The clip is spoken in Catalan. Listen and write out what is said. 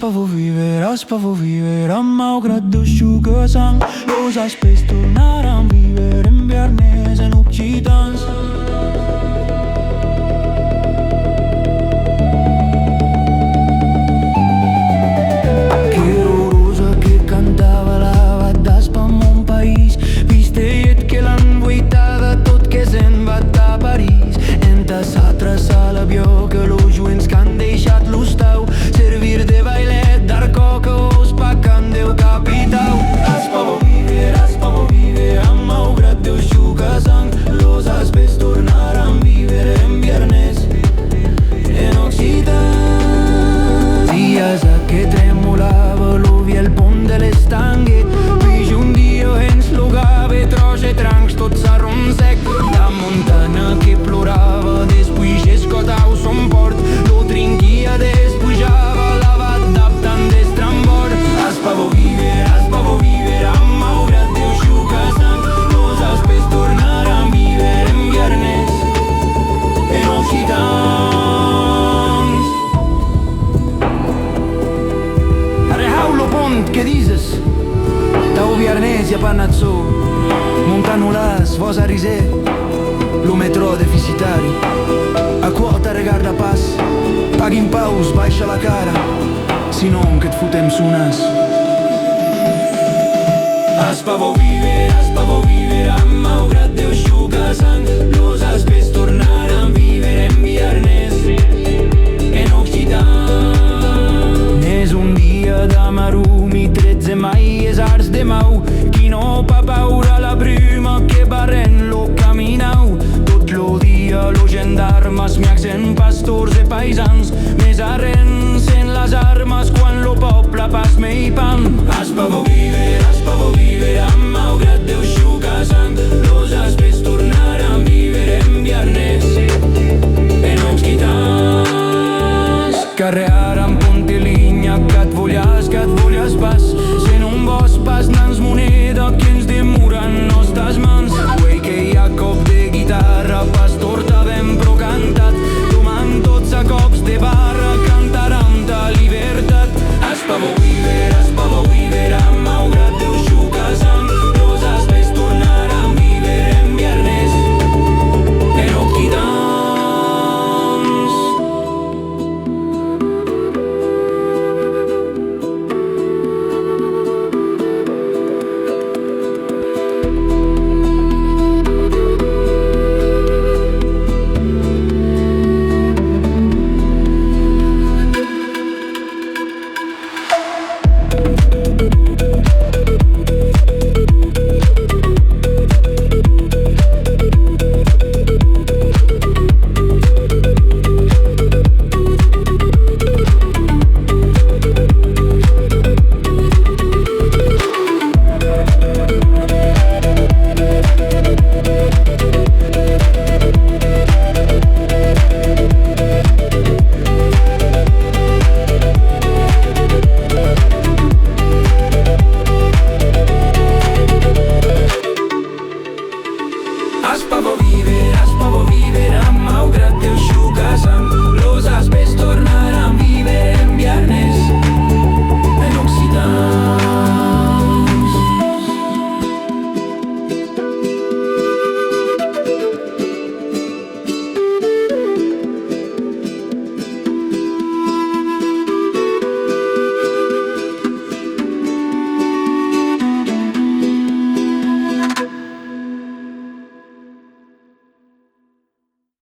aspavo vivere, malgrat d'asciugar sang. Los aspes tornaran vivere en viernes en occitans. Que los joents que han deixat l'hostau servir de bailet d'arcocos pa can Déu capitau. Aspavo vivere, malgrat Déu xuca sang. Los aspes tornaran vivere en viernes en occitans. Dies a que tremolava l'uvi al pont de l'estanguet, peix un dia ens lugava tros i trancs tot s'arronsec. La muntanya que plorava després escotau son port, lo trinquia despujava lavat d'aptant destrambor. Aspavo vivere, malgrat Déu xuca sang. Los aspes tornaran vivere en viernes en occitans. Arrehau lo pont, que dises? Tau viernes ja panazzo, montanulas, vos a riser, lo metro deficitari. A quota regarda pas, paghi in paus, baixa la cara, si non che et fotem su nas. Aspavo vivere,